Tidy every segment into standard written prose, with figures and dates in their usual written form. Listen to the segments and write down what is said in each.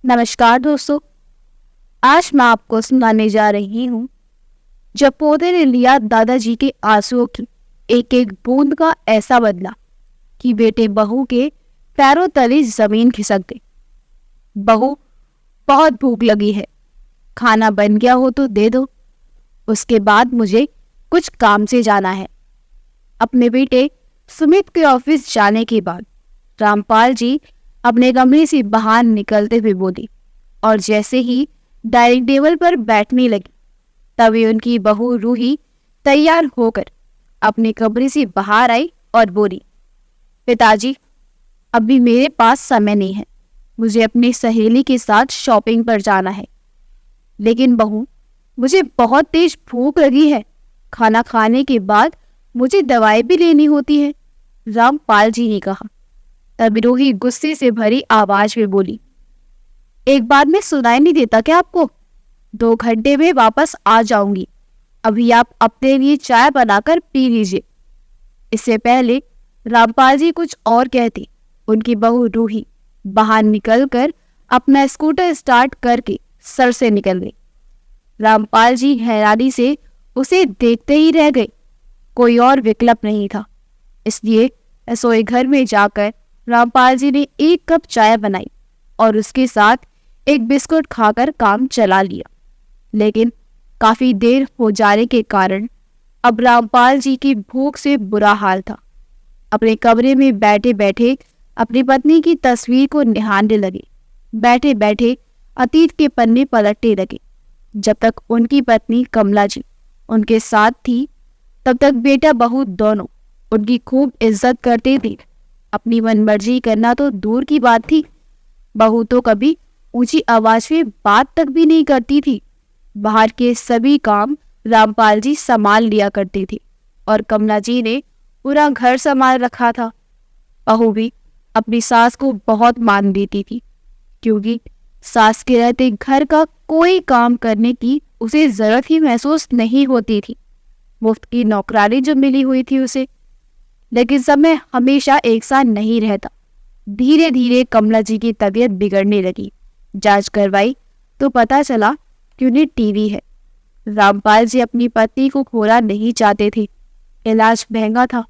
नमस्कार दोस्तों। आज मैं आपको सुनाने जा रही हूँ जब पौधे ने लिया दादाजी के आंसुओं की एक एक बूंद का ऐसा बदला कि बेटे बहू के पैरों तले जमीन खिसक गई। बहू, बहुत भूख लगी है, खाना बन गया हो तो दे दो। उसके बाद मुझे कुछ काम से जाना है। अपने बेटे सुमित के ऑफिस जाने के बाद रामपाल जी अपने कमरे से बाहर निकलते हुए बोली और जैसे ही डाइनिंग टेबल पर बैठने लगी तभी उनकी बहू रूही तैयार होकर अपने कमरे से बाहर आई और बोली, पिताजी, अभी मेरे पास समय नहीं है, मुझे अपनी सहेली के साथ शॉपिंग पर जाना है। लेकिन बहू, मुझे बहुत तेज भूख लगी है, खाना खाने के बाद मुझे दवाई भी लेनी होती है, रामपाल जी ने कहा। तब रूही गुस्से से भरी आवाज में बोली, एक बार में सुनाई नहीं देता क्या आपको? 2 घंटे में वापस आ जाऊंगी, अभी आप अपने लिए चाय बनाकर पी लीजिए। इससे पहले रामपाल जी कुछ और कहते, उनकी बहू रूही बाहर निकलकर अपना स्कूटर स्टार्ट करके सर से निकल गई। रामपाल जी हैरानी से उसे देखते ही रह गए। कोई और विकल्प नहीं था, इसलिए रसोई घर में जाकर रामपाल जी ने 1 कप चाय बनाई और उसके साथ एक बिस्कुट खाकर काम चला लिया। लेकिन काफी देर हो जाने के कारण अब रामपाल जी की भूख से बुरा हाल था। अपने कमरे में बैठे बैठे अपनी पत्नी की तस्वीर को निहारने लगे। बैठे बैठे अतीत के पन्ने पलटने लगे। जब तक उनकी पत्नी कमला जी उनके साथ थी तब तक बेटा बहू दोनों उनकी खूब इज्जत करते थे। अपनी मनमर्जी करना तो दूर की बात थी, बहू तो कभी ऊंची आवाज में बात तक भी नहीं करती थी। बाहर के सभी काम रामपाल जी संभाल लिया करते थे और कमला जी ने पूरा घर संभाल रखा था। बहू भी अपनी सास को बहुत मान देती थी, क्योंकि सास के रहते घर का कोई काम करने की उसे जरूरत ही महसूस नहीं होती थी। मुफ्त की नौकरानी जो मिली हुई थी उसे। लेकिन समय हमेशा एक साथ नहीं रहता। धीरे धीरे कमला जी की तबीयत बिगड़ने लगी। जांच करवाई तो पता चला कि उन्हें टीबी है। रामपाल जी अपनी पत्नी को खोना नहीं चाहते थे। इलाज महंगा था,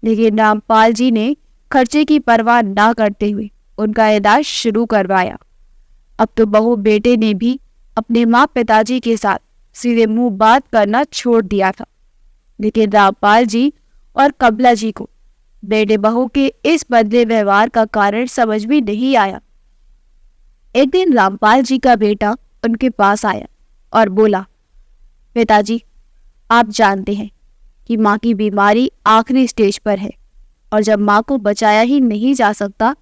लेकिन रामपाल जी ने खर्चे की परवाह ना करते हुए उनका इलाज शुरू करवाया। अब तो बहू बेटे ने भी अपने माँ पिताजी के साथ सीधे मुंह बात करना छोड़ दिया था। लेकिन रामपाल जी और कमला जी को बेटे बहू के इस बदले व्यवहार का कारण समझ में नहीं आया। एक दिन रामपाल जी का बेटा उनके पास आया और बोला, पिताजी, आप जानते हैं कि माँ की बीमारी आखिरी स्टेज पर है और जब माँ को बचाया ही नहीं जा सकता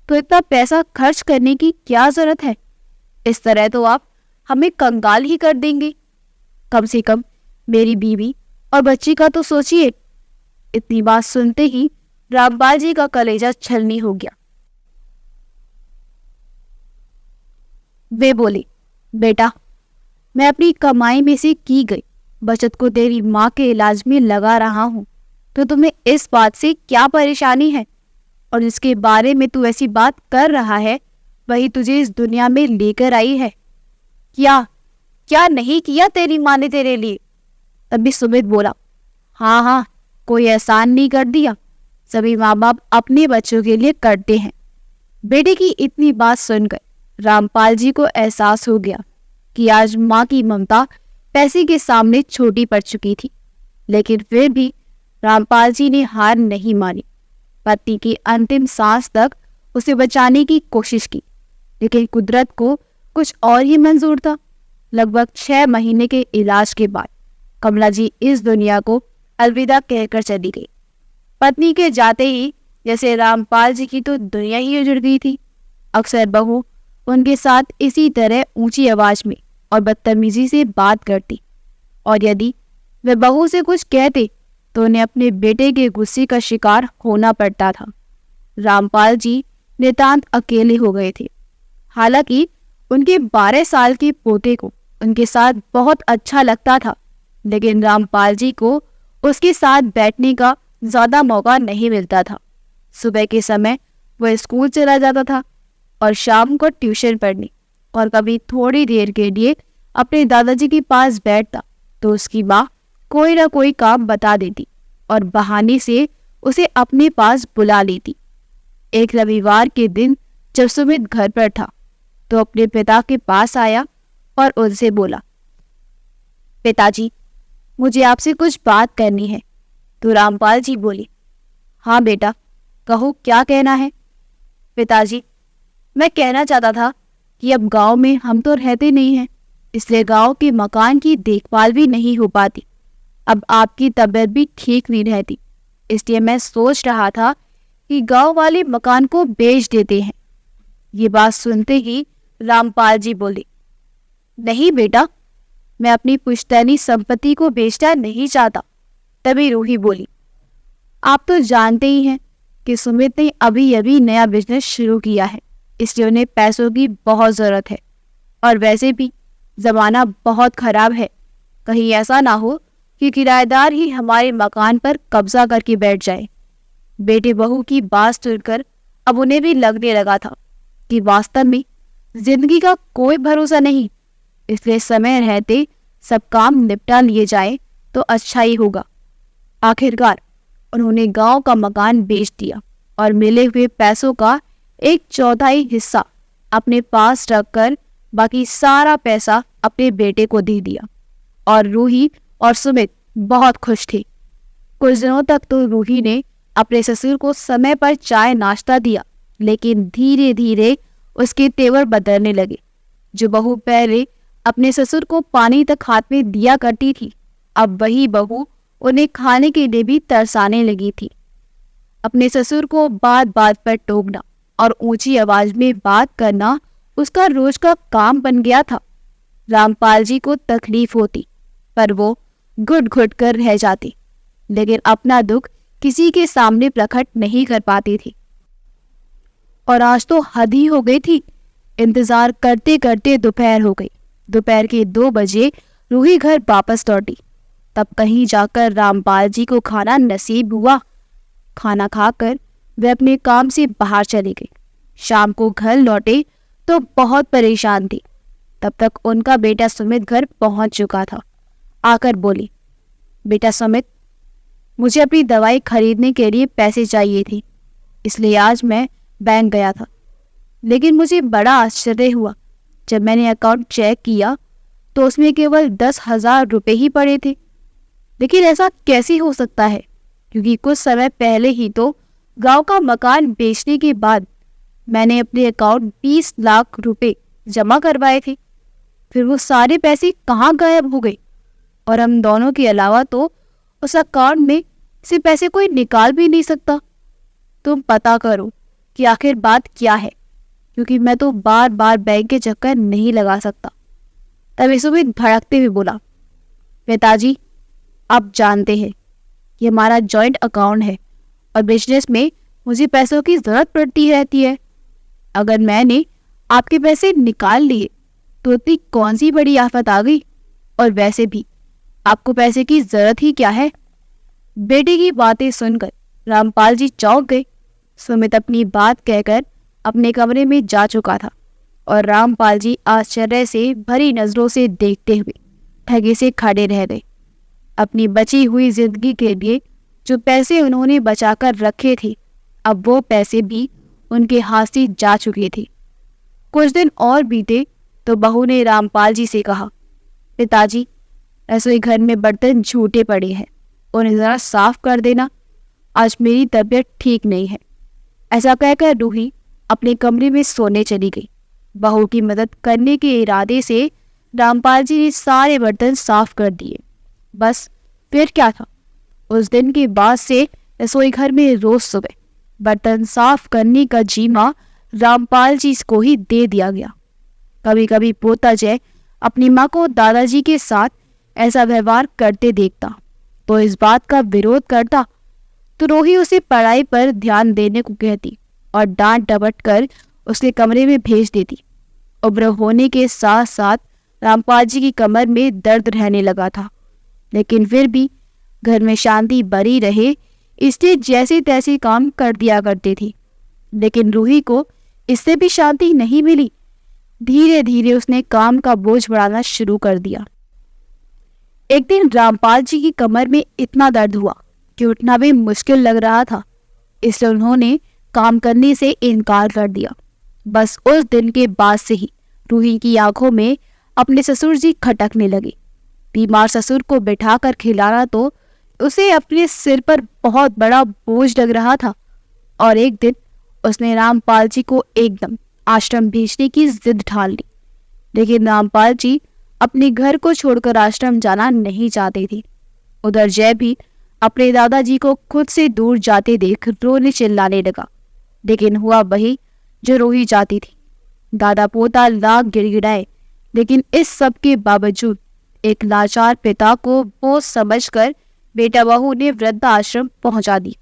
तो इतना पैसा खर्च करने की क्या जरूरत है? इस तरह तो आप हमें कंगाल ही कर देंगे। कम से कम मेरी बीवी और बच्ची का तो सोचिए। इतनी बात सुनते ही रामपाल जी का कलेजा छलनी हो गया। वे बोले, बेटा, मैं अपनी कमाई में से की गई बचत को तेरी माँ के इलाज में लगा रहा हूँ, तो तुम्हें इस बात से क्या परेशानी है? और जिसके बारे में तू ऐसी बात कर रहा है वही तुझे इस दुनिया में लेकर आई है। क्या क्या नहीं किया तेरी माँ ने तेरे लिए? तभी सुमित बोला, हाँ हाँ, कोई एहसान नहीं कर दिया, सभी माँ बाप अपने बच्चों के लिए करते हैं। बेटे की इतनी बात सुनकर रामपाल जी को एहसास हो गया कि आज माँ की ममता पैसे के सामने छोटी पड़ चुकी थी। लेकिन फिर भी रामपाल जी ने हार नहीं मानी। पत्नी की अंतिम सांस तक उसे बचाने की कोशिश की, लेकिन कुदरत को कुछ और ही मंजूर था। लगभग 6 महीने के इलाज के बाद कमला जी इस दुनिया को अलविदा कहकर चली गई। पत्नी के जाते ही जैसे रामपाल जी की तो दुनिया ही उजड़ गई थी। अक्सर बहू उनके साथ इसी तरह ऊंची आवाज में और बदतमीजी से बात करती, और यदि वे बहू से कुछ कहते तो उन्हें अपने बेटे के गुस्से का शिकार होना पड़ता था। रामपाल जी नितांत अकेले हो गए थे। हालांकि उनके 12 साल के पोते को उनके साथ बहुत अच्छा लगता था, लेकिन रामपाल जी को उसके साथ बैठने का ज्यादा मौका नहीं मिलता था। सुबह के समय वह स्कूल चला जाता था और शाम को ट्यूशन पढ़ने। और कभी थोड़ी देर के लिए अपने दादाजी के पास बैठता तो उसकी माँ कोई ना कोई काम बता देती और बहाने से उसे अपने पास बुला लेती। एक रविवार के दिन जब सुमित घर पर था तो अपने पिता के पास आया और उनसे बोला, पिताजी, मुझे आपसे कुछ बात करनी है। तो रामपाल जी बोले, हाँ बेटा, कहो क्या कहना है। पिताजी, मैं कहना चाहता था कि अब गांव में हम तो रहते नहीं हैं, इसलिए गांव के मकान की देखभाल भी नहीं हो पाती। अब आपकी तबीयत भी ठीक नहीं रहती, इसलिए मैं सोच रहा था कि गांव वाले मकान को बेच देते हैं। ये बात सुनते ही रामपाल जी बोले, नहीं बेटा, मैं अपनी पुश्तैनी संपत्ति को बेचना नहीं चाहता। तभी रूही बोली, आप तो जानते ही हैं कि सुमित ने अभी अभी नया बिजनेस शुरू किया है, इसलिए उन्हें पैसों की बहुत ज़रूरत है। और वैसे भी ज़माना बहुत ख़राब है, कहीं ऐसा ना हो कि किराएदार ही हमारे मकान पर कब्जा करके बैठ जाए। बेटे बहू की बात सुनकर अब उन्हें भी लगने लगा था कि वास्तव में जिंदगी का कोई भरोसा नहीं, इसलिए समय रहते सब काम निपटा लिए जाए तो अच्छा ही होगा। आखिरकार उन्होंने गांव का मकान बेच दिया और मिले हुए पैसों का 1/4 हिस्सा अपने पास रखकर बाकी सारा पैसा अपने बेटे को दे दिया। और रूही और सुमित बहुत खुश थे। कुछ दिनों तक तो रूही ने अपने ससुर को समय पर चाय नाश्ता दिया, लेकिन धीरे धीरे उसके तेवर बदलने लगे। जो बहू पहले अपने ससुर को पानी तक हाथ में दिया करती थी, अब वही बहू उन्हें खाने के लिए भी तरसाने लगी थी। अपने ससुर को बात बात पर टोकना और ऊंची आवाज में बात करना उसका रोज का काम बन गया था। रामपाल जी को तकलीफ होती, पर वो घुट घुट कर रह जाती, लेकिन अपना दुख किसी के सामने प्रकट नहीं कर पाती थी। और आज तो हद ही हो गई थी। इंतजार करते करते दोपहर हो गई। दोपहर के 2 बजे रूही घर वापस लौटी। तब कहीं जाकर रामपाल जी को खाना नसीब हुआ। खाना खाकर वे अपने काम से बाहर चली गई। शाम को घर लौटे तो बहुत परेशान थी। तब तक उनका बेटा सुमित घर पहुंच चुका था। आकर बोली, बेटा सुमित, मुझे अपनी दवाई खरीदने के लिए पैसे चाहिए थी, इसलिए आज मैं बैंक गया था। लेकिन मुझे बड़ा आश्चर्य हुआ जब मैंने अकाउंट चेक किया तो उसमें केवल 10,000 रुपये ही पड़े थे। लेकिन ऐसा कैसे हो सकता है, क्योंकि कुछ समय पहले ही तो गांव का मकान बेचने के बाद मैंने अपने अकाउंट 20 लाख रुपए जमा करवाए थे। फिर वो सारे पैसे कहाँ गायब हो गए? और हम दोनों के अलावा तो उस अकाउंट में से पैसे कोई निकाल भी नहीं सकता। तुम पता करो कि आखिर बात क्या है, क्योंकि मैं तो बार बार बैंक के चक्कर नहीं लगा सकता। तभी सुमित भड़कते हुए बोला, पिताजी, आप जानते हैं कि हमारा जॉइंट अकाउंट है और बिजनेस में मुझे पैसों की ज़रूरत पड़ती रहती है। अगर मैंने आपके पैसे निकाल लिए तो इतनी कौन सी बड़ी आफत आ गई? और वैसे भी आपको पैसे की ज़रूरत ही क्या है? बेटे की बातें सुनकर रामपाल जी चौंक गए। सुमित अपनी बात कहकर अपने कमरे में जा चुका था और रामपाल जी आश्चर्य से भरी नजरों से देखते हुए ठगे से खड़े रह गए। अपनी बची हुई जिंदगी के लिए जो पैसे उन्होंने बचाकर रखे थे, अब वो पैसे भी उनके हाथ से जा चुके थे। कुछ दिन और बीते तो बहू ने रामपाल जी से कहा, पिताजी, रसोई घर में बर्तन झूठे पड़े हैं, उन्हें ज़रा साफ कर देना, आज मेरी तबीयत ठीक नहीं है। ऐसा कहकर रूही अपने कमरे में सोने चली गई। बहू की मदद करने के इरादे से रामपाल जी ने सारे बर्तन साफ कर दिए। बस फिर क्या था, उस दिन के बाद से रसोई घर में रोज सुबह बर्तन साफ करने का जिम्मा रामपाल जी को ही दे दिया गया। कभी कभी पोता जय अपनी माँ को दादाजी के साथ ऐसा व्यवहार करते देखता तो इस बात का विरोध करता, तो रोही उसे पढ़ाई पर ध्यान देने को कहती और डांट डपट कर उसके कमरे में भेज देती। उम्र होने के साथ साथ रामपाल जी की कमर में दर्द रहने लगा था, लेकिन फिर भी घर में शांति बनी रहे इसलिए जैसे तैसे काम कर दिया करती थी। लेकिन रूही को इससे भी शांति नहीं मिली। धीरे धीरे उसने काम का बोझ बढ़ाना शुरू कर दिया। एक दिन रामपाल जी की कमर में इतना दर्द हुआ कि उठना भी मुश्किल लग रहा था, इसलिए उन्होंने काम करने से इनकार कर दिया। बस उस दिन के बाद से ही रूही की आंखों में अपने ससुर जी खटकने लगे। बीमार ससुर को बिठाकर खिलाना तो उसे अपने सिर पर बहुत बड़ा बोझ लग रहा था, और एक दिन उसने रामपाल जी को एकदम आश्रम भेजने की जिद ठान ली। लेकिन रामपाल जी अपने घर को छोड़कर आश्रम जाना नहीं चाहते थे। उधर जय भी अपने दादाजी को खुद से दूर जाते देख रोने चिल्लाने लगा। लेकिन हुआ वही जो रूही चाहती थी। दादा पोता लाख गिड़गिड़ाए, लेकिन इस सब के बावजूद एक लाचार पिता को बोझ समझकर बेटा बहू ने वृद्धाश्रम पहुंचा दी।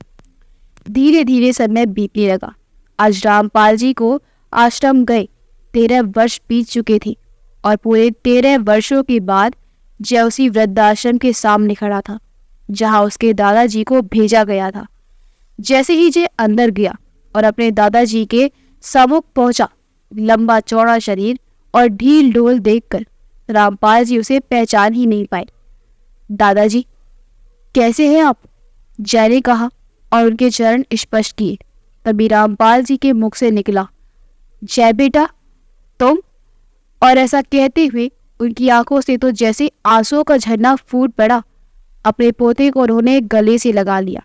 धीरे धीरे समय बीतने लगा। आज रामपाल जी को आश्रम गए 13 वर्ष बीत चुके थे, और पूरे 13 वर्षों के बाद जय उसी वृद्धाश्रम के सामने खड़ा था जहां उसके दादाजी को भेजा गया था। जैसे ही जय अंदर गया और अपने दादाजी के सम्मुख पहुंचा, लंबा चौड़ा शरीर और ढील ढोल देखकर रामपाल जी उसे पहचान ही नहीं पाए। दादाजी, कैसे हैं आप? जय ने कहा और उनके चरण स्पर्श किए। तभी रामपाल जी के मुख से निकला, जय बेटा, तुम? और ऐसा कहते हुए उनकी आंखों से तो जैसे आंसुओं का झरना फूट पड़ा। अपने पोते को उन्होंने गले से लगा लिया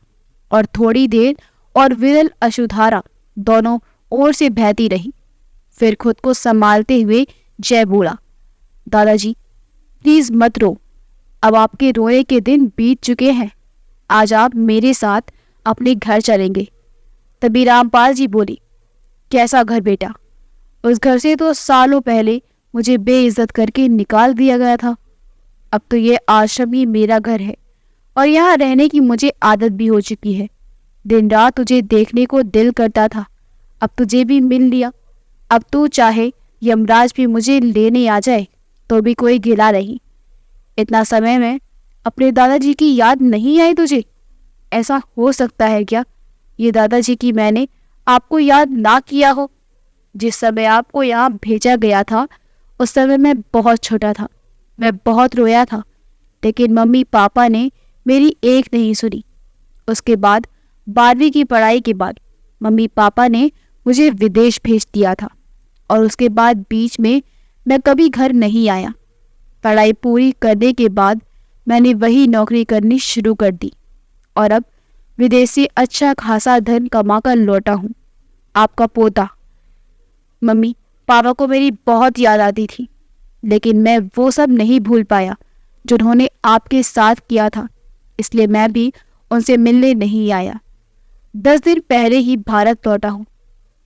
और थोड़ी देर और विरल अश्रुधारा दोनों ओर से बहती रही। फिर खुद को संभालते हुए जय बोला, दादाजी प्लीज मत रो, अब आपके रोने के दिन बीत चुके हैं। आज आप मेरे साथ अपने घर चलेंगे। तभी रामपाल जी बोली, कैसा घर बेटा? उस घर से तो सालों पहले मुझे बेइज्जत करके निकाल दिया गया था। अब तो ये आश्रम ही मेरा घर है और यहाँ रहने की मुझे आदत भी हो चुकी है। दिन रात तुझे देखने को दिल करता था, अब तुझे भी मिल लिया। अब तू चाहे यमराज भी मुझे लेने आ जाए तो भी कोई गिला नहीं। इतना समय में अपने दादाजी की याद नहीं आई तुझे? ऐसा हो सकता है क्या ये दादाजी की मैंने आपको याद ना किया हो? जिस समय आपको यहाँ भेजा गया था उस समय मैं बहुत छोटा था, मैं बहुत रोया था, लेकिन मम्मी पापा ने मेरी एक नहीं सुनी। उसके बाद 12वीं की पढ़ाई के बाद मम्मी पापा ने मुझे विदेश भेज दिया था, और उसके बाद बीच में मैं कभी घर नहीं आया। पढ़ाई पूरी करने के बाद मैंने वही नौकरी करनी शुरू कर दी, और अब विदेश से अच्छा खासा धन कमाकर लौटा हूँ। आपका पोता। मम्मी पापा को मेरी बहुत याद आती थी, लेकिन मैं वो सब नहीं भूल पाया जो उन्होंने आपके साथ किया था, इसलिए मैं भी उनसे मिलने नहीं आया। 10 दिन पहले ही भारत लौटा हूँ,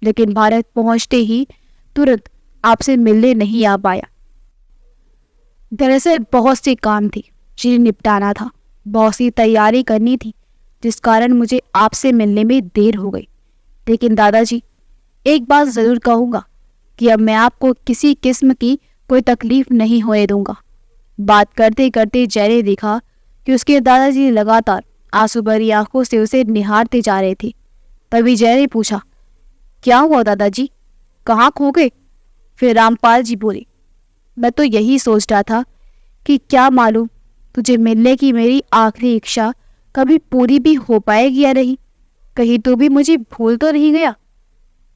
लेकिन भारत पहुँचते ही तुरंत आपसे मिलने नहीं आ पाया। दरअसल बहुत से काम थे जिन्हें निपटाना था, बहुत सी तैयारी करनी थी, जिस कारण मुझे आपसे मिलने में देर हो गई। लेकिन दादाजी, एक बात ज़रूर कहूँगा कि अब मैं आपको किसी किस्म की कोई तकलीफ नहीं होने दूंगा। बात करते करते जय ने देखा कि उसके दादाजी लगातार आंसू भरी आंखों से उसे निहारते जा रहे थे। तभी जय ने पूछा, क्या हुआ दादाजी, कहाँ खो गए? फिर रामपाल जी बोले, मैं तो यही सोच रहा था कि क्या मालूम तुझे मिलने की मेरी आखिरी इच्छा कभी पूरी भी हो पाएगी या नहीं। कहीं तो भी मुझे भूल तो नहीं गया।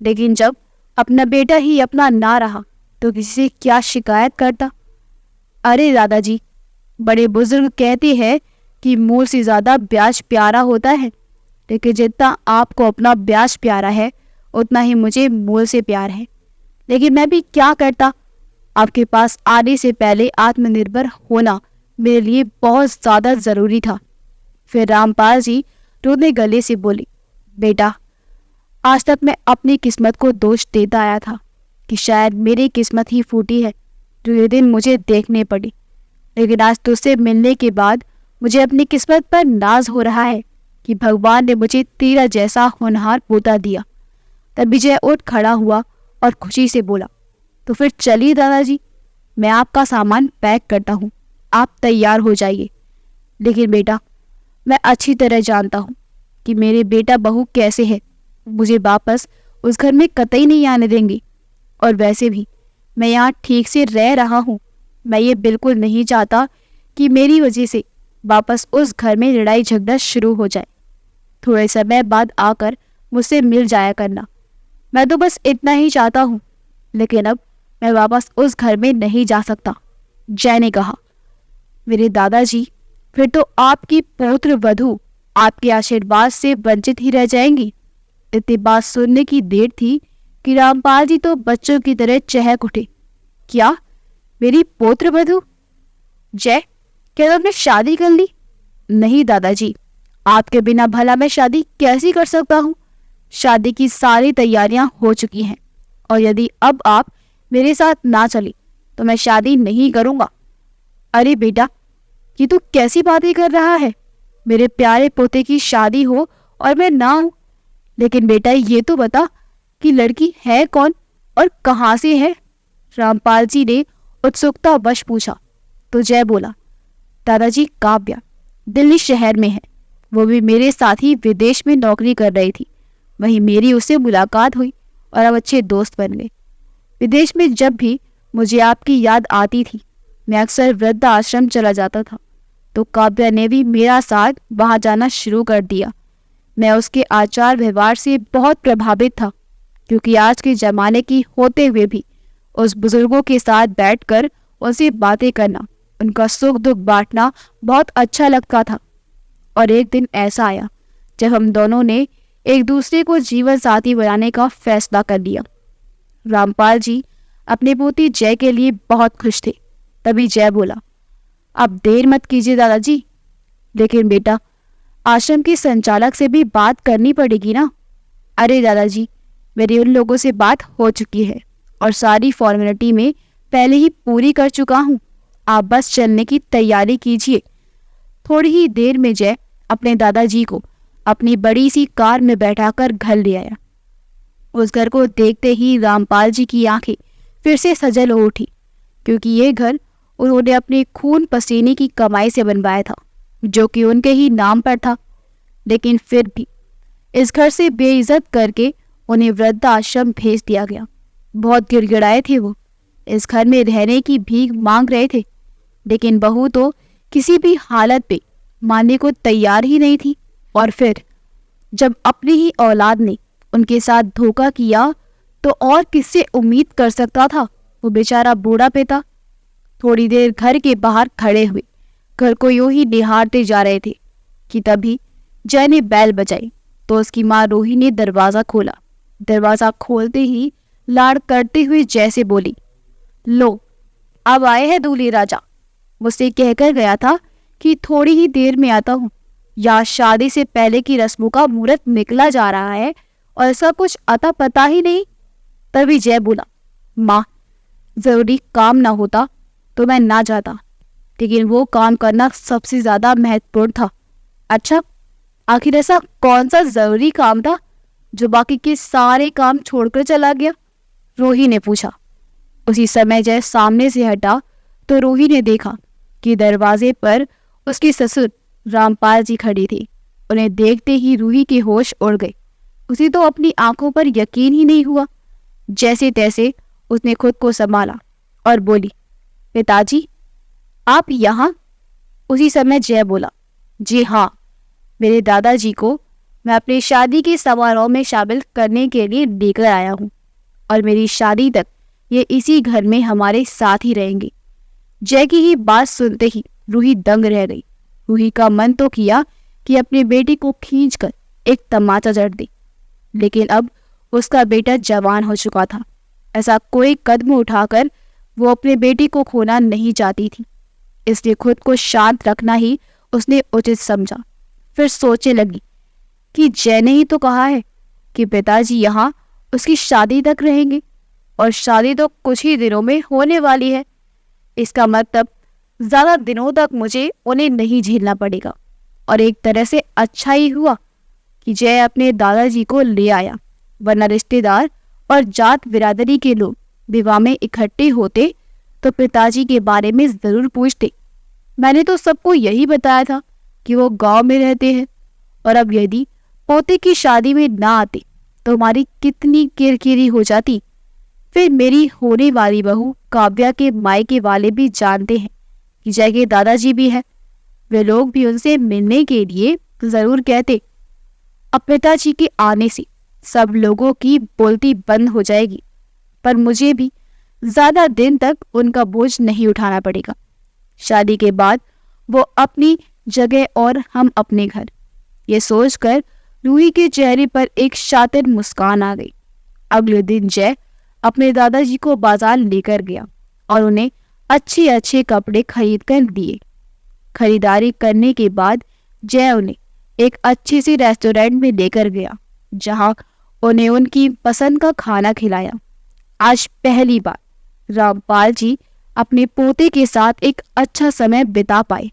लेकिन जब अपना बेटा ही अपना ना रहा तो किसी से क्या शिकायत करता। अरे दादाजी, बड़े बुजुर्ग कहते हैं कि मूल से ज़्यादा ब्याज प्यारा होता है, लेकिन जितना आपको अपना ब्याज प्यारा है उतना ही मुझे मूल से प्यार है। लेकिन मैं भी क्या करता, आपके पास आने से पहले आत्मनिर्भर होना मेरे लिए बहुत ज़्यादा ज़रूरी था। फिर रामपाल जी रोने गले से बोले, बेटा, आज तक मैं अपनी किस्मत को दोष देता आया था कि शायद मेरी किस्मत ही फूटी है जो ये दिन मुझे देखने पड़ी। लेकिन आज तुझसे मिलने के बाद मुझे अपनी किस्मत पर नाज हो रहा है कि भगवान ने मुझे तेरा जैसा होनहार पोता दिया। तब विजय उठ खड़ा हुआ और खुशी से बोला, तो फिर चलिए दादाजी, मैं आपका सामान पैक करता हूँ, आप तैयार हो जाइए। लेकिन बेटा, मैं अच्छी तरह जानता हूँ कि मेरे बेटा बहू कैसे है, मुझे वापस उस घर में कतई नहीं आने देंगे। और वैसे भी मैं यहाँ ठीक से रह रहा हूँ। मैं ये बिल्कुल नहीं चाहता कि मेरी वजह से वापस उस घर में लड़ाई झगड़ा शुरू हो जाए। थोड़े समय बाद आकर मुझसे मिल जाया करना। मैं तो बस इतना ही चाहता हूँ, लेकिन अब मैं वापस उस घर में नहीं जा सकता, जय ने कहा। मेरे दादाजी, फिर तो आपकी पौत्र वधू आपके आशीर्वाद से वंचित ही रह जाएंगी। इतनी बात सुनने की देर थी कि रामपाल जी तो बच्चों की तरह चहक उठे। क्या? मेरी पौत्र वधू? जय, क्या तुमने शादी कर ली? नहीं दादाजी, आपके बिना भला मैं शादी कैसी कर सकता हूँ? शादी की सारी तैयारियां हो चुकी हैं, और यदि अब आप मेरे साथ ना चले तो मैं शादी नहीं करूंगा। अरे बेटा, ये तू कैसी बातें कर रहा है? मेरे प्यारे पोते की शादी हो और मैं ना हूं। लेकिन बेटा, ये तो बता कि लड़की है कौन और कहाँ से है? रामपाल जी ने उत्सुकता वश पूछा। तो जय बोला, दादाजी, काव्या दिल्ली शहर में है। वो भी मेरे साथ ही विदेश में नौकरी कर रही थी। वहीं मेरी उससे मुलाकात हुई और अब अच्छे दोस्त बन गए। विदेश में जब भी मुझे आपकी याद आती थी, मैं अक्सर वृद्ध आश्रम चला जाता था, तो काव्या ने भी मेरा साथ वहां जाना शुरू कर दिया। मैं उसके आचार व्यवहार से बहुत प्रभावित था, क्योंकि आज के जमाने की होते हुए भी उस बुजुर्गों के साथ बैठकर उनसे बातें करना, उनका सुख दुख बांटना बहुत अच्छा लगता था। और एक दिन ऐसा आया जब हम दोनों ने एक दूसरे को जीवन साथी बनाने का फैसला कर लिया। रामपाल जी अपने पोती जय के लिए बहुत खुश थे। तभी जय बोला, अब देर मत कीजिए दादाजी। लेकिन बेटा, आश्रम के संचालक से भी बात करनी पड़ेगी ना। अरे दादाजी, मेरी उन लोगों से बात हो चुकी है और सारी फॉर्मेलिटी में पहले ही पूरी कर चुका हूँ। आप बस चलने की तैयारी कीजिए। थोड़ी ही देर में जय अपने दादाजी को अपनी बड़ी सी कार में बैठाकर घर ले आया। उस घर को देखते ही रामपाल जी की आंखें फिर से सजल हो उठी, क्योंकि ये घर उन्होंने अपने खून पसीने की कमाई से बनवाया था, जो कि उनके ही नाम पर था। लेकिन फिर भी इस घर से बेइज्जत करके उन्हें वृद्ध आश्रम भेज दिया गया। बहुत गिड़गिड़ाए थे वो, इस घर में रहने की भीख मांग रहे थे, लेकिन बहू तो किसी भी हालत पे मानने को तैयार ही नहीं थी। और फिर जब अपनी ही औलाद ने उनके साथ धोखा किया, तो और किससे उम्मीद कर सकता था वो बेचारा बूढ़ा पिता। थोड़ी देर घर के बाहर खड़े हुए घर को यूं ही निहारते जा रहे थे कि तभी जय ने बैल बजाई, तो उसकी माँ रोही ने दरवाजा खोला। दरवाजा खोलते ही लाड़ करते हुए जैसे बोली, लो, अब आए हैं दूल्हे राजा। मुझसे कहकर गया था कि थोड़ी ही देर में आता हूँ। या शादी से पहले की रस्मों का मुहूर्त निकला जा रहा है और ऐसा कुछ अता पता ही नहीं। तभी जय बोला, माँ, जरूरी काम ना होता तो मैं ना जाता, लेकिन वो काम करना सबसे ज्यादा महत्वपूर्ण था। अच्छा, आखिर ऐसा कौन सा जरूरी काम था जो बाकी के सारे काम छोड़कर चला गया? रोही ने पूछा। उसी समय जय सामने से हटा तो रोही ने देखा कि दरवाजे पर उसके ससुर रामपाल जी खड़ी थी। उन्हें देखते ही रूही के होश उड़ गए। उसे तो अपनी आंखों पर यकीन ही नहीं हुआ। जैसे तैसे उसने खुद को संभाला और बोली, पिताजी, आप यहाँ? उसी समय जय बोला, जी हाँ, मेरे दादाजी को मैं अपनी शादी के समारोह में शामिल करने के लिए लेकर आया हूँ, और मेरी शादी तक ये इसी घर में हमारे साथ ही रहेंगे। जय की ही बात सुनते ही रूही दंग रह गई। रूही का मन तो किया कि अपने बेटे को खींचकर एक तमाचा जड़ दे, लेकिन अब उसका बेटा जवान हो चुका था। ऐसा कोई कदम उठाकर वो अपने बेटे को खोना नहीं चाहती थी, इसलिए खुद को शांत रखना ही उसने उचित समझा। फिर सोचने लगी कि जय ने ही तो कहा है कि पिताजी यहाँ उसकी शादी तक रहेंगे, और शादी तो कुछ ही दिनों में होने वाली है। इसका मतलब ज्यादा दिनों तक मुझे उन्हें नहीं झेलना पड़ेगा। और एक तरह से अच्छा ही हुआ कि जय अपने दादाजी को ले आया, वरना रिश्तेदार और जात बिरादरी के लोग विवाह में इकट्ठे होते तो पिताजी के बारे में जरूर पूछते। मैंने तो सबको यही बताया था कि वो गांव में रहते हैं, और अब यदि पोते की शादी में ना आते तो हमारी कितनी किरकिरी हो जाती। फिर मेरी होने वाली बहू काव्या के मायके वाले भी जानते हैं कि जय के दादाजी भी है। वे लोग भी उनसे मिलने के लिए जरूर कहते। अब पिताजी के आने से सब लोगों की बोलती बंद हो जाएगी, पर मुझे भी ज्यादा दिन तक उनका बोझ नहीं उठाना पड़ेगा। शादी के बाद वो अपनी जगह और हम अपने घर। ये सोचकर रूही के चेहरे पर एक शातिर मुस्कान आ गई। अगले दिन जय अपने दादाजी को बाजार लेकर गया और उन्हें अच्छे अच्छे कपड़े खरीद कर दिए। खरीदारी करने के बाद जय उन्हें एक अच्छी सी रेस्टोरेंट में लेकर गया, जहां उन्हें उनकी पसंद का खाना खिलाया। आज पहली बार रामपाल जी अपने पोते के साथ एक अच्छा समय बिता पाए।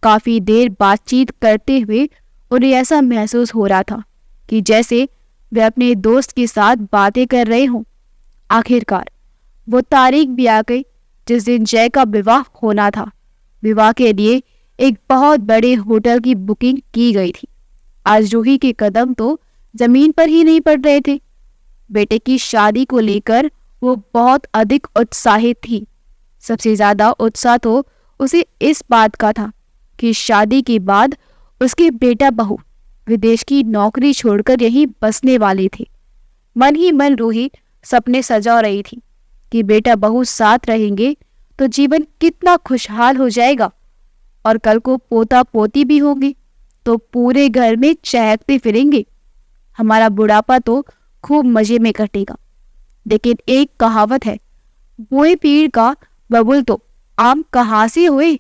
काफी देर बातचीत करते हुए उन्हें ऐसा महसूस हो रहा था कि जैसे वे अपने दोस्त के साथ बातें कर रहे हों। आखिरकार वो तारीख भी आ गई जिस दिन जय का विवाह होना था। विवाह के लिए एक बहुत बड़े होटल की बुकिंग की गई थी। आज रूही के कदम तो जमीन पर ही नहीं पड़ रहे थे। बेटे की शादी को लेकर वो बहुत अधिक उत्साहित थी। सबसे ज्यादा उत्साह तो उसे इस बात का था कि शादी के बाद उसके बेटा बहू विदेश की नौकरी छोड़कर यहीं बसने वाले थे। मन ही मन रूही सपने सजा रही थी कि बेटा बहू साथ रहेंगे तो जीवन कितना खुशहाल हो जाएगा, और कल को पोता पोती भी होंगे तो पूरे घर में चहकते फिरेंगे। हमारा बुढ़ापा तो खूब मजे में कटेगा। लेकिन एक कहावत है, बोए पीड़ का बबुल तो आम कहाँ से हुए।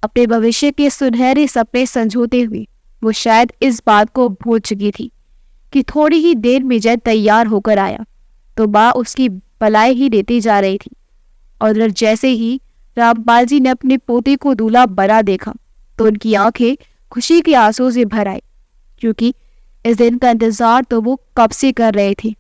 अपने भविष्य के सुनहरे सपने संजोते हुए वो शायद इस बात को भूल चुकी थी कि थोड़ी ही देर में जय तैयार होकर आया तो माँ उसकी बलाएं ही देती जा रही थी। और जैसे ही रामपाल जी ने अपने पोते को दूल्हा बना देखा तो उनकी आंखें खुशी के आंसू से भर आई, क्योंकि इस दिन का इंतजार तो वो कब से कर रहे थे।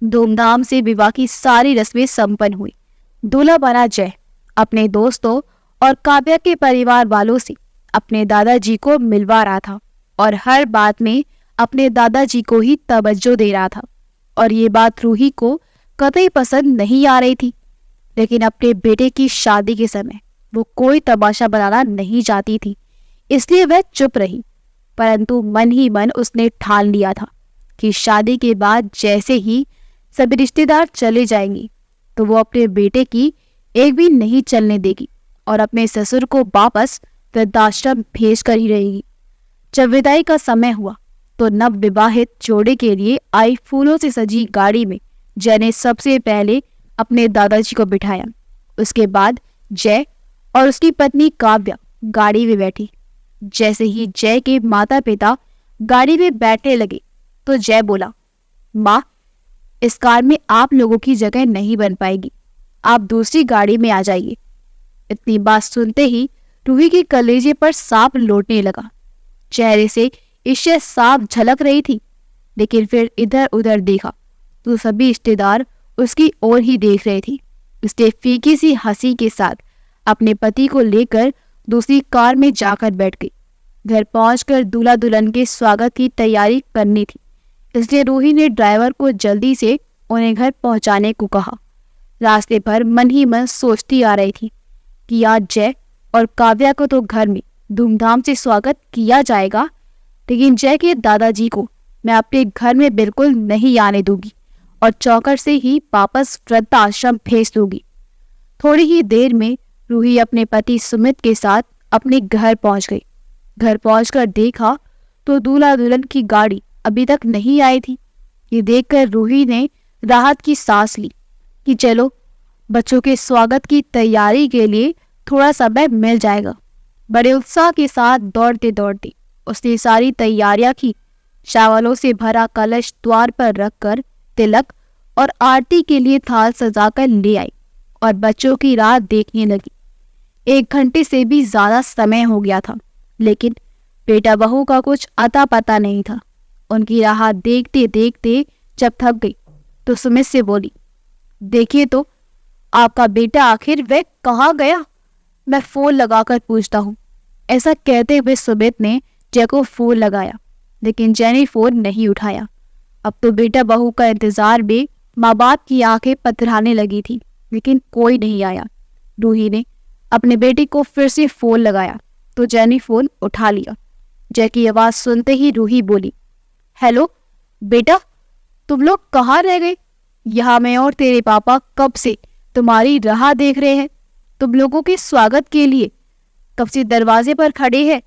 धूमधाम से विवाह की सारी रस्में संपन्न हुई। दूल्हा बना जय अपने दोस्तों और काव्या के परिवार वालों से अपने दादाजी को मिलवा रहा था और हर बात में अपने दादाजी को ही तवज्जो दे रहा था। और ये बात रूही को कतई पसंद नहीं आ रही थी, लेकिन अपने बेटे की शादी के समय वो कोई तमाशा बनाना नहीं चाहती थी, इसलिए वह चुप रही। परंतु मन ही मन उसने ठान लिया था कि शादी के बाद जैसे ही सभी रिश्तेदार चले जाएंगे तो वो अपने बेटे की एक भी नहीं चलने देगी और अपने ससुर को वापस वृद्धाश्रम भेज कर ही रहेगी। जब विदाई का समय हुआ तो नव विवाहित जोड़े के लिए आई फूलों से सजी गाड़ी में जय ने सबसे पहले अपने दादाजी को बिठाया। उसके बाद जय और उसकी पत्नी काव्या गाड़ी में बैठी। जैसे ही जय के माता पिता गाड़ी में बैठने लगे तो जय बोला, माँ, इस कार में आप लोगों की जगह नहीं बन पाएगी, आप दूसरी गाड़ी में आ जाइए। इतनी बात सुनते ही रूही के कलेजे पर सांप लौटने लगा। चेहरे से ईर्ष्या साफ झलक रही थी, लेकिन फिर इधर उधर देखा तो सभी रिश्तेदार उसकी ओर ही देख रहे थे। उसने फीकी सी हंसी के साथ अपने पति को लेकर दूसरी कार में जाकर बैठ गई। घर पहुंचकर दूल्हा दुल्हन के स्वागत की तैयारी करनी थी, इसलिए रूही ने ड्राइवर को जल्दी से उन्हें घर पहुंचाने को कहा। रास्ते भर मन ही मन सोचती आ रही थी कि आज जय और काव्या को तो घर में धूमधाम से स्वागत किया जाएगा, लेकिन जय के दादाजी को मैं अपने घर में बिल्कुल नहीं आने दूंगी और चौकर से ही वापस वृद्धाश्रम भेज दूंगी। थोड़ी ही देर में रूही अपने पति सुमित के साथ अपने घर पहुंच गई। घर पहुंचकर देखा तो दूल्हा दुल्हन की गाड़ी अभी तक नहीं आई थी। ये देखकर रूही ने राहत की सांस ली कि चलो, बच्चों के स्वागत की तैयारी के लिए थोड़ा समय मिल जाएगा। बड़े उत्साह के साथ दौड़ते दौड़ते उसने सारी तैयारियां की। चावलों से भरा कलश द्वार पर रखकर तिलक और आरती के लिए थाल सजाकर ले आई और बच्चों की राह देखने लगी। 1 घंटे से भी ज्यादा समय हो गया था, लेकिन बेटा बहू का कुछ अता पता नहीं था। उनकी राह देखते देखते जब थक गई तो सुमित से बोली, देखिए तो आपका बेटा आखिर वह कहाँ गया, मैं फोन लगाकर पूछता हूँ। ऐसा कहते हुए सुमित ने जय को फोन लगाया, लेकिन जय ने फोन नहीं उठाया। अब तो बेटा बहू का इंतजार में माँ बाप की आंखें पथराने लगी थी, लेकिन कोई नहीं आया। रूही ने अपने बेटे को फिर से फोन लगाया तो जय ने फोन उठा लिया। जय की आवाज सुनते ही रूही बोली, हेलो बेटा, तुम लोग कहाँ रह गए? यहाँ मैं और तेरे पापा कब से तुम्हारी राह देख रहे हैं। तुम लोगों के स्वागत के लिए कब से दरवाजे पर खड़े हैं।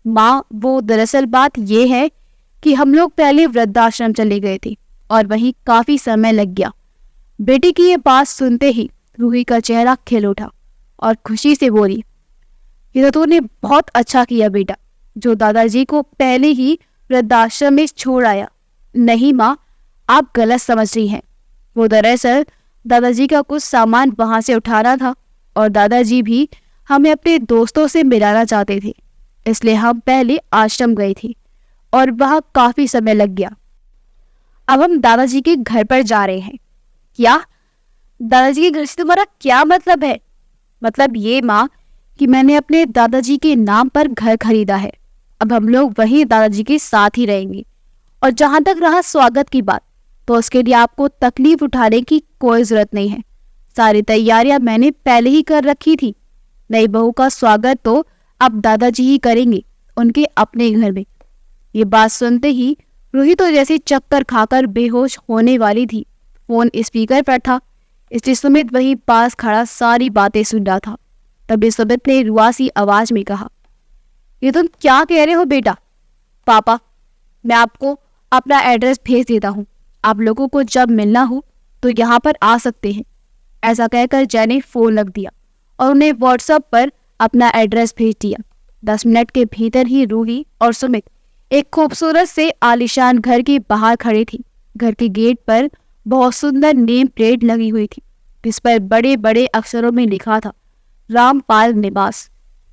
माँ, वो दरअसल बात ये है कि हम लोग पहले वृद्धाश्रम चले गए थे और वहीं काफी समय लग गया। बेटी की ये बात सुनते ही रूही का चेहरा खिल उठा और खुशी से बोली, ये तो तूने बहुत अच्छा किया बेटा, जो दादाजी को पहले ही वृद्धाश्रम में छोड़ आया। नहीं माँ, आप गलत समझ रही हैं। वो दरअसल दादाजी का कुछ सामान वहां से उठाना था और दादाजी भी हमें अपने दोस्तों से मिलाना चाहते थे, इसलिए हम पहले आश्रम गए थे और वहां काफी समय लग गया। अब हम दादाजी के घर पर जा रहे हैं। क्या? दादाजी के घर से तुम्हारा क्या मतलब है? मतलब ये माँ कि मैंने अपने दादाजी के नाम पर घर खरीदा है। अब हम लोग वही दादाजी के साथ ही रहेंगे। और जहां तक रहा स्वागत की बात, तो उसके लिए आपको तकलीफ उठाने की कोई जरूरत नहीं है। सारी तैयारियां मैंने पहले ही कर रखी थी। नई बहू का स्वागत तो अब दादाजी ही करेंगे उनके अपने घर में। ये बात सुनते ही रूही तो जैसे चक्कर खाकर बेहोश होने वाली थी। फोन स्पीकर पर था, इसलिए सुमित वही पास खड़ा सारी बातें सुन रहा था। तभी सुमित ने रुआसी आवाज में कहा, ये तुम क्या कह रहे हो बेटा? पापा, मैं आपको अपना एड्रेस भेज देता हूँ। आप लोगों को जब मिलना हो तो यहाँ पर आ सकते हैं। ऐसा कहकर जय ने फोन रख दिया और उन्हें व्हाट्सएप पर अपना एड्रेस भेज दिया। 10 मिनट के भीतर ही रूही और सुमित एक खूबसूरत से आलीशान घर के बाहर खड़े थी। घर के गेट पर बहुत सुंदर नेम प्लेट लगी हुई थी, जिस पर बड़े बड़े अक्षरों में लिखा था, रामपाल निवास।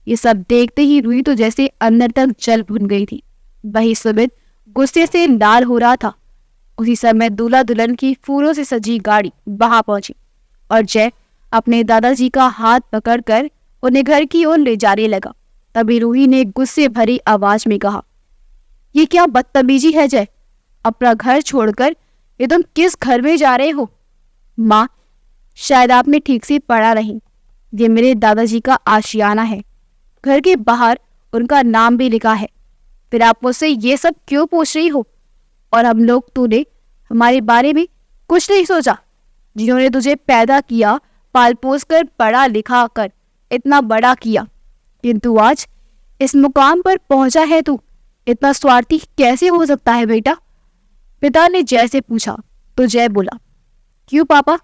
ये सब देखते ही रूही तो जैसे अंदर तक जल भुन गई थी। वही सुमित गुस्से से लाल हो रहा था। उसी समय दूल्हा दुल्हन की फूलों से सजी गाड़ी वहां पहुंची और जय अपने दादाजी का हाथ पकड़कर उन्हें घर की ओर ले जाने लगा। तभी रूही ने गुस्से भरी आवाज में कहा, ये क्या बदतमीजी है जय? अपना घर छोड़कर ये तुम किस घर में जा रहे हो? माँ, शायद आपने ठीक से पढ़ा नहीं। ये मेरे दादाजी का आशियाना है। घर के बाहर उनका नाम भी लिखा है। फिर आप मुझसे ये सब क्यों पूछ रही हो? और हम लोग, तूने हमारे बारे में कुछ नहीं सोचा? जिन्होंने तुझे पैदा किया, पाल पोस कर, पढ़ा लिखा कर इतना बड़ा किया, किंतु आज इस मुकाम पर पहुंचा है तू। इतना स्वार्थी कैसे हो सकता है बेटा? पिता ने जय से पूछा तो जय बोला, क्यों पापा?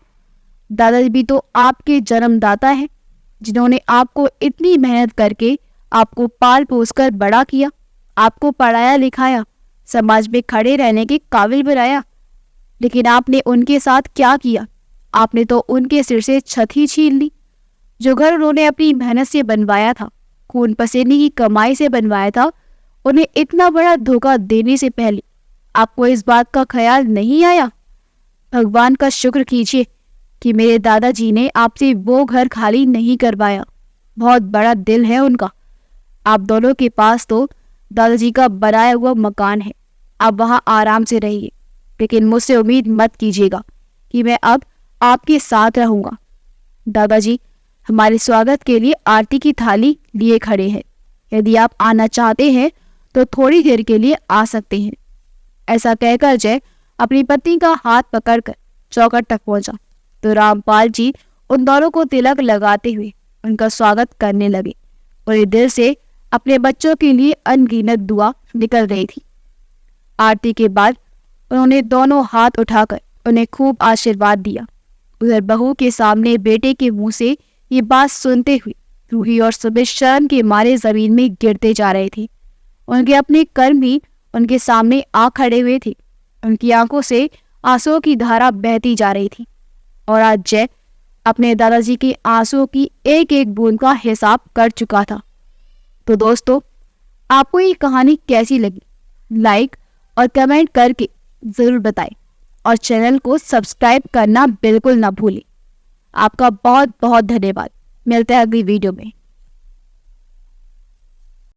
दादाजी भी तो आपके जन्मदाता हैं, जिन्होंने आपको इतनी मेहनत करके आपको पाल पोस कर बड़ा किया, आपको पढ़ाया लिखाया, समाज में खड़े रहने के काबिल बनाया। लेकिन आपने उनके साथ क्या किया? आपने तो उनके सिर से छत ही छीन ली। जो घर उन्होंने अपनी मेहनत से बनवाया था, खून पसीने की कमाई से बनवाया था, उन्हें इतना बड़ा धोखा देने से पहले आपको इस बात का ख्याल नहीं आया? भगवान का शुक्र कीजिए कि मेरे दादाजी ने आपसे वो घर खाली नहीं करवाया। बहुत बड़ा दिल है उनका। आप दोनों के पास तो दादाजी का बनाया हुआ मकान है, आप वहां आराम से रहिए। लेकिन मुझसे उम्मीद मत कीजिएगा कि मैं अब आपके साथ रहूंगा। दादाजी हमारे स्वागत के लिए आरती की थाली लिए खड़े हैं। यदि आप आना चाहते हैं तो थोड़ी देर के लिए आ सकते हैं। ऐसा कहकर जय अपनी पत्नी का हाथ पकड़कर चौखट तक पहुंचा तो रामपाल जी उन दोनों को तिलक लगाते हुए उनका स्वागत करने लगे। उन्हें दिल से अपने बच्चों के लिए अनगिनत दुआ निकल रही थी। आरती के बाद उन्होंने दोनों हाथ उठाकर उन्हें खूब आशीर्वाद दिया। उधर बहू के सामने बेटे के मुंह से ये बात सुनते हुए रूही और सुमित शर्म के मारे जमीन में गिरते जा रहे थे। उनके अपने कर्म भी उनके सामने आ खड़े हुए थे। उनकी आंखों से आंसुओं की धारा बहती जा रही थी और आज जय अपने दादाजी के आंसुओं की एक एक बूंद का हिसाब कर चुका था। तो दोस्तों, आपको ये कहानी कैसी लगी? लाइक और कमेंट करके ज़रूर बताएं और चैनल को सब्सक्राइब करना बिल्कुल ना भूलें। आपका बहुत बहुत धन्यवाद। मिलते हैं अगली वीडियो में।